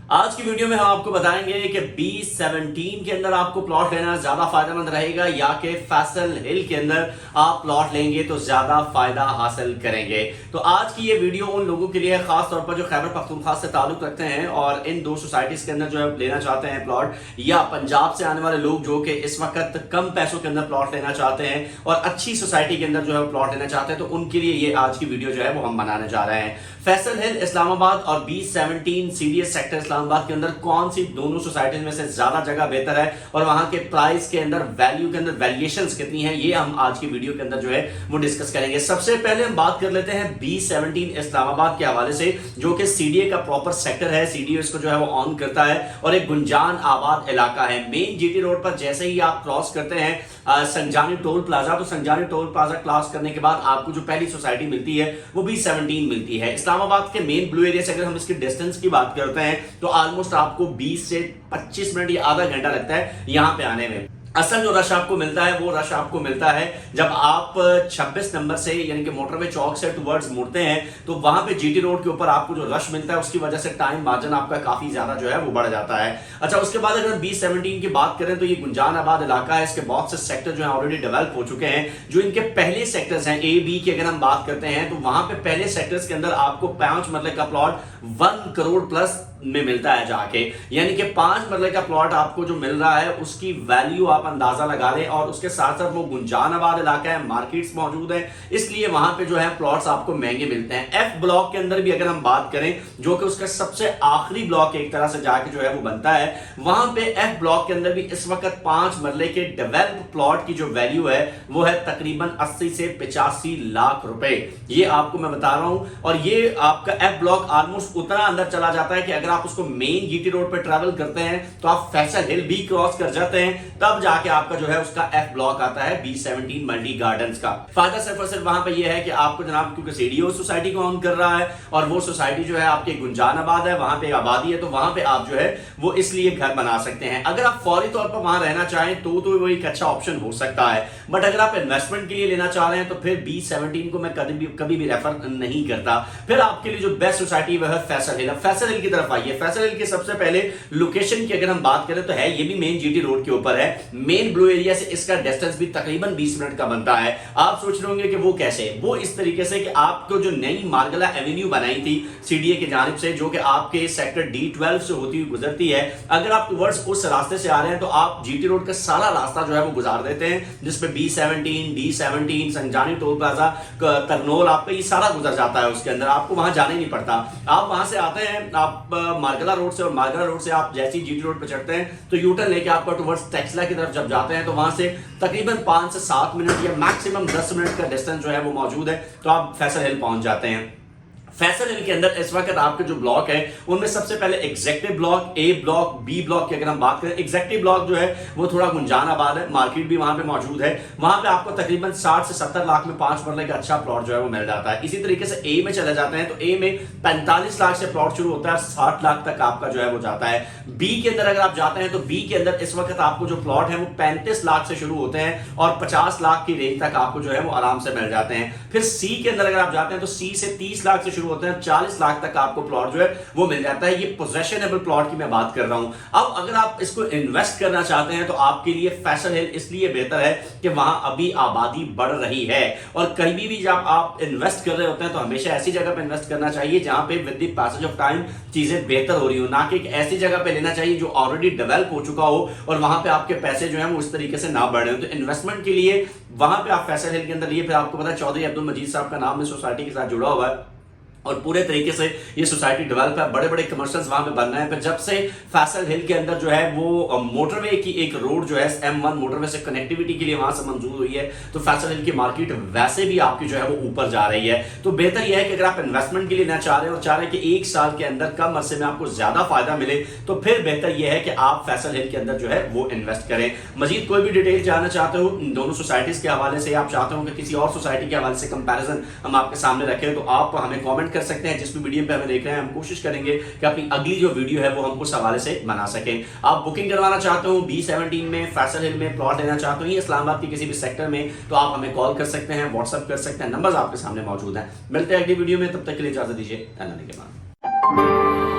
आज की वीडियो में हम आपको बताएंगे कि B17 के अंदर आपको प्लॉट लेना ज्यादा फायदेमंद रहेगा या कि फैसल हिल के अंदर आप प्लॉट लेंगे तो ज्यादा फायदा हासिल करेंगे। तो आज की ये वीडियो उन लोगों के लिए है खास तौर पर जो खैबर पख्तूनख्वा से ताल्लुक रखते हैं और इन दो सोसाइटीज के अंदर जो है लेना चाहते हैं प्लॉट, या पंजाब से आने वाले लोग जो कि इस वक्त कम पैसों के अंदर प्लॉट लेना चाहते हैं और अच्छी सोसाइटी के अंदर जो है प्लॉट लेना चाहते हैं, तो उनके लिए ये आज की वीडियो जो है वो हम बनाने जा रहे हैं। फैसल हिल इस्लामाबाद और B17 CDS सेक्टर इस्लामाबाद के अंदर कौन सी दोनों सोसाइटीज में से ज्यादा जगह बेहतर है और वहां के प्राइस के अंदर वैल्यू के अंदर वैल्यूएशंस कितनी है, ये हम आज की वीडियो के अंदर जो है वो डिस्कस करेंगे। सबसे पहले हम बात कर लेते हैं B17 इस्लामाबाद के हवाले से, जो कि CDA का प्रॉपर सेक्टर है। CDA इसको जो है वो ऑन करता है और एक गुंजान आबाद इलाका है। मेन GT रोड पर जैसे ही आप क्रॉस करते हैं संजानी टोल प्लाजा, तो संजानी टोल प्लाजा क्रॉस करने के बाद आपको जो पहली सोसाइटी मिलती है वो B17 मिलती है। इस्लामाबाद के मेन ब्लू एरिया से अगर हम इसकी डिस्टेंस की बात करते हैं तो ऑलमोस्ट आपको 20 से 25 मिनट या आधा घंटा लगता है यहां पे आने में। असल जो रश आपको मिलता है वो रश आपको मिलता है जब आप 26 नंबर से यानी कि मोटरवे चौक से टुवर्ड्स मुड़ते हैं, तो वहां पे GT रोड के ऊपर आपको जो रश मिलता है उसकी वजह से टाइम मार्जिन आपका काफी ज्यादा जो है वो बढ़ जाता है। अच्छा, उसके बाद अगर B17 की बात करें तो ये गुंजान आबाद इलाका है। इसके बहुत से सेक्टर जो है ऑलरेडी डेवलप हो चुके हैं। जो इनके पहले सेक्टर्स हैं A B की अगर हम बात करते हैं तो वहां पे पहले सेक्टर्स के अंदर आपको 5 मरले का प्लॉट 1 करोड़ प्लस में मिलता है जाके, यानी कि 5 मरले का प्लॉट आपको जो मिल रहा है उसकी वैल्यू आप अंदाजा लगा लें। और उसके साथ साथ वो गुंजान आबाद इलाका है, मार्केट्स मौजूद है, इसलिए वहां पे जो है प्लॉट्स आपको महंगे मिलते हैं। F ब्लॉक के अंदर भी अगर हम बात करें, जो कि उसका सबसे आखिरी ब्लॉक एक तरह से जाके जो है वो बनता है, वहां पे F ब्लॉक के अंदर भी इस वक्त 5 मरले के डेवलप प्लॉट की जो वैल्यू है वो है तकरीबन 80 से 85 लाख रुपए, ये आपको मैं बता रहा हूं। और ये आपका F ब्लॉक ऑलमोस्ट उतना अंदर चला जाता है कि अगर आप उसको मेन GT रोड पे ट्रैवल करते हैं तो आप फैसल हिल भी क्रॉस कर जाते हैं, तब जाके आपका जो है उसका F ब्लॉक आता है B17 मल्टी गार्डन्स का। फायदा सिर्फ और सिर्फ वहां पे ये है कि आपको जनाब, क्योंकि CDO सोसाइटी को ऑन कर रहा है और वो सोसाइटी जो है आपके गुंजान आबाद है, वहां पे आबादी है, तो वहां पे आप जो है वो इसलिए घर बना सकते हैं। अगर आप फौरी तौर पर वहां रहना चाहें तो वो एक अच्छा ऑप्शन हो सकता है, बट अगर आप इन्वेस्टमेंट के लिए लेना चाह रहे हैं तो फिर B17 को मैं कभी भी रेफर नहीं करता। फिर आपके लिए जो बेस्ट सोसाइटी वह है फैसल हिल। फैसल हिल की तरफ आइए। फैसल हिल की सबसे पहले लोकेशन की अगर हम बात करें तो है ये भी मेन GT रोड के ऊपर है। मेन ब्लू एरिया से इसका डिस्टेंस भी तकरीबन 20 मिनट का बनता है। आप सोच रहे होंगे कि वो कैसे, वो इस तरीके से कि आपको जो नई मार्गला एवेन्यू बनाई थी CDA की जानिब से, जो कि आपके सेक्टर D12 से होती हुई गुजरती है, अगर आप टुवर्ड्स उस रास्ते से आ रहे हैं तो आप GT रोड का सारा रास्ता जो है वो गुजार देते हैं, जिसपे B17 D17 संजानी टोल प्लाजा तरनोल आपका ये सारा गुजर जाता है। उसके अंदर आपको वहां जाना ही नहीं पड़ता। आप वहां से आते हैं, आप मार्गला रोड से, और मार्गला रोड से आप जैसे ही GT रोड पे चढ़ते हैं तो यूटर्न लेके आपका टुवर्ड्स टेक्सला की तरफ जब जाते हैं तो वहां से तकरीबन 5 से 7 मिनट या मैक्सिमम 10 मिनट का डिस्टेंस जो है वो मौजूद है, तो आप फैसल हिल पहुंच जाते हैं। फैसल हिल के अंदर इस वक्त आपके जो ब्लॉक है उनमें सबसे पहले executive block, A block, B block की अगर हम बात करें, एग्जेक्टिव ब्लॉक जो है वो थोड़ा गुंजान आबाद है, मार्केट भी वहां पे मौजूद है। वहां पे आपको तकरीबन 60 से 70 लाख में 5 मरले का अच्छा प्लॉट जो है वो मिल जाता है। इसी तरीके से A में चले जाते हैं तो A में 45 लाख से प्लॉट शुरू होता है, 60 लाख तक आपका जो है वो जाता है। B के अंदर अगर आप जाते हैं तो B के अंदर इस वक्त आपको जो प्लॉट है वो 35 लाख से शुरू होते हैं और 50 लाख की रेंज तक आपको जो है वो आराम से मिल जाते हैं। फिर C के अंदर अगर आप जाते हैं तो C से 30 लाख से शुरू होते हैं, 40 लाख तक आपको प्लॉट जो है वो मिल जाता है। ये पोजेशनेबल प्लॉट की मैं बात कर रहा हूं। अब अगर आप इसको इन्वेस्ट करना चाहते हैं तो आपके लिए फैसल हिल इसलिए बेहतर है कि वहां अभी आबादी बढ़ रही है, और कहीं भी जब आप इन्वेस्ट कर रहे होते हैं तो हमेशा ऐसी जगह पे इन्वेस्ट करना चाहिए जहां पे with the passage of time चीजें बेहतर हो रही हो, ना कि एक ऐसी जगह पे लेना चाहिए जो ऑलरेडी डेवलप हो चुका हो और वहां पे आपके पैसे जो है वो इस तरीके से ना बढ़ रहे हो। तो इन्वेस्टमेंट के लिए वहां पे आप फैसल हिल के अंदर लिए, फिर आपको पता है चौधरी अब्दुल मजीद साहब का नाम इस सोसाइटी के साथ जुड़ा हुआ है और पूरे तरीके से ये सोसाइटी डेवलप है, बड़े बड़े कमर्शियल्स वहां पे बन रहे हैं। पर जब से फैसल हिल के अंदर जो है वो मोटरवे की एक रोड जो है M1 मोटरवे से कनेक्टिविटी के लिए वहां से मंजूर हुई है, तो फैसल हिल की मार्केट वैसे भी आपकी जो है वो ऊपर जा रही है। तो बेहतर यह है कि अगर आप इन्वेस्टमेंट के लिए ना चाह रहे हो और चाह रहे हैं कि 1 साल के अंदर कम अरसे में आपको ज्यादा फायदा मिले, तो फिर बेहतर यह है कि आप फैसल हिल के अंदर जो है वो इन्वेस्ट करें। मजीद कोई भी डिटेल जानना चाहते हो इन दोनों सोसाइटीज के हवाले से, आप चाहते हो कि किसी और सोसाइटी के हवाले से कंपैरिजन हम आपके सामने रखें, तो आप हमें कॉमेंट कर सकते हैं। जिस भी वीडियो पे हमें देख रहे हैं हम कोशिश करेंगे कि अपनी अगली जो वीडियो है वो हम उस हवाले से बना सकें। आप बुकिंग करवाना चाहते हो B17 में, फैसल हिल में प्लॉट लेना चाहते हो या इस्लामाबाद की किसी भी सेक्टर में, तो आप हमें कॉल कर सकते हैं, व्हाट्सएप कर सकते हैं, नंबर्स आपके सामने मौजूद हैं। मिलते हैं अगली वीडियो में, तब तक के लिए इजाजत दीजिए। धन्यवाद।